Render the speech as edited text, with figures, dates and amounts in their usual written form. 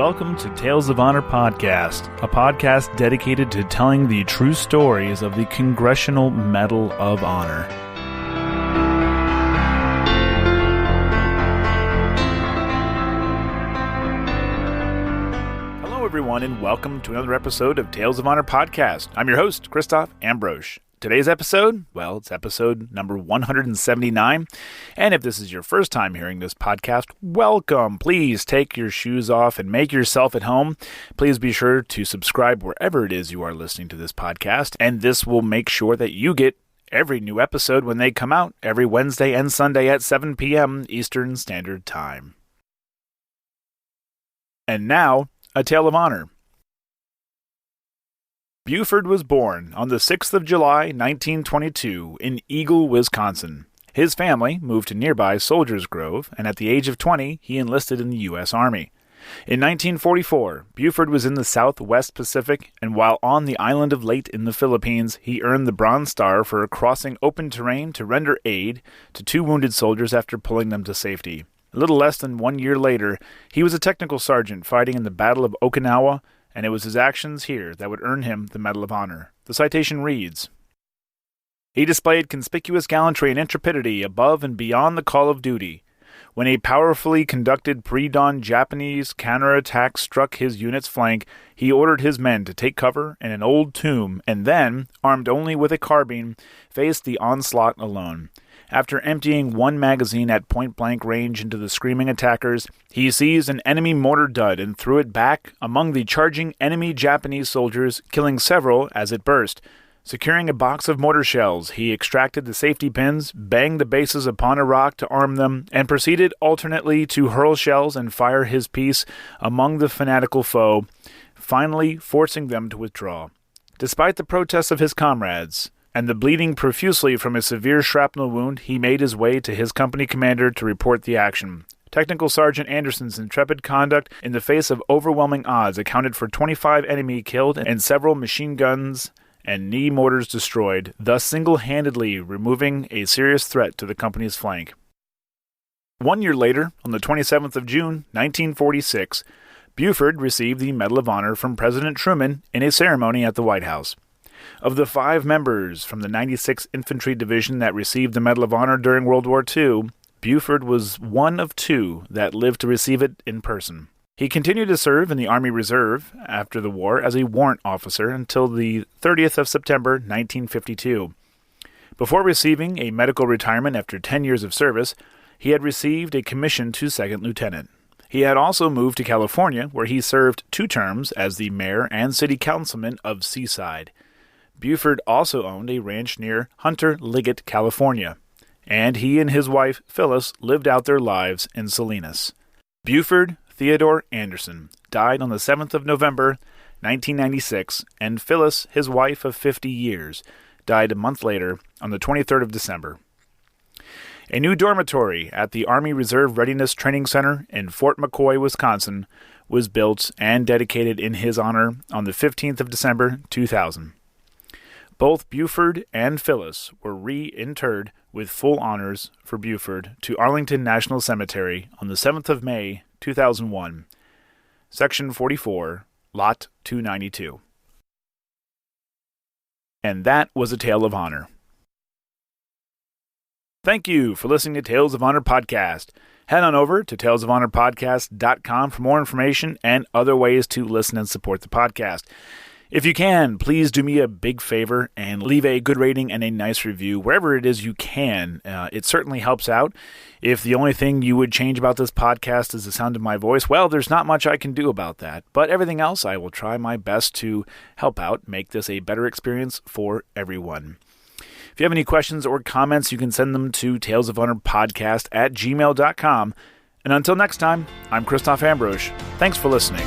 welcome to Tales of Honor Podcast, a podcast dedicated to telling the true stories of the Congressional Medal of Honor. Hello everyone and welcome to another episode of Tales of Honor Podcast. I'm your host, Christoph Ambrosch. Today's episode, well, it's episode number 179, and if this is your first time hearing this podcast, welcome. Please take your shoes off and make yourself at home. Please be sure to subscribe wherever it is you are listening to this podcast, and this will make sure that you get every new episode when they come out every Wednesday and Sunday at 7 p.m. Eastern Standard Time. And now, a tale of honor. Beauford was born on the 6th of July, 1922, in Eagle, Wisconsin. His family moved to nearby Soldiers Grove, and at the age of 20, he enlisted in the U.S. Army. In 1944, Beauford was in the Southwest Pacific, and while on the island of Leyte in the Philippines, he earned the Bronze Star for crossing open terrain to render aid to two wounded soldiers after pulling them to safety. A little less than 1 year later, he was a technical sergeant fighting in the Battle of Okinawa, and it was his actions here that would earn him the Medal of Honor. The citation reads, "He displayed conspicuous gallantry and intrepidity above and beyond the call of duty. When a powerfully conducted pre-dawn Japanese counterattack struck his unit's flank, he ordered his men to take cover in an old tomb and then, armed only with a carbine, faced the onslaught alone. After emptying one magazine at point-blank range into the screaming attackers, he seized an enemy mortar dud and threw it back among the charging enemy Japanese soldiers, killing several as it burst. Securing a box of mortar shells, he extracted the safety pins, banged the bases upon a rock to arm them, and proceeded alternately to hurl shells and fire his piece among the fanatical foe, finally forcing them to withdraw. Despite the protests of his comrades, and the bleeding profusely from a severe shrapnel wound, he made his way to his company commander to report the action. Technical Sergeant Anderson's intrepid conduct in the face of overwhelming odds accounted for 25 enemy killed and several machine guns and knee mortars destroyed, thus single-handedly removing a serious threat to the company's flank." 1 year later, on the 27th of June, 1946, Beauford received the Medal of Honor from President Truman in a ceremony at the White House. Of the 5 members from the 96th Infantry Division that received the Medal of Honor during World War II, Beauford was one of 2 that lived to receive it in person. He continued to serve in the Army Reserve after the war as a warrant officer until the 30th of September, 1952. Before receiving a medical retirement after 10 years of service, he had received a commission to second lieutenant. He had also moved to California, where he served 2 terms as the mayor and city councilman of Seaside. Beauford also owned a ranch near Hunter Liggett, California, and he and his wife, Phyllis, lived out their lives in Salinas. Beauford Theodore Anderson died on the 7th of November, 1996, and Phyllis, his wife of 50 years, died a month later on the 23rd of December. A new dormitory at the Army Reserve Readiness Training Center in Fort McCoy, Wisconsin, was built and dedicated in his honor on the 15th of December, 2000. Both Beauford and Phyllis were reinterred with full honors for Beauford to Arlington National Cemetery on the 7th of May, 2001, Section 44, Lot 292. And that was a Tale of Honor. Thank you for listening to Tales of Honor Podcast. Head on over to talesofhonorpodcast.com for more information and other ways to listen and support the podcast. If you can, please do me a big favor and leave a good rating and a nice review wherever it is you can. It certainly helps out. If the only thing you would change about this podcast is the sound of my voice, well, there's not much I can do about that. But everything else, I will try my best to help out, make this a better experience for everyone. If you have any questions or comments, you can send them to talesofhonorpodcast@gmail.com. And until next time, I'm Christoph Ambrosch. Thanks for listening.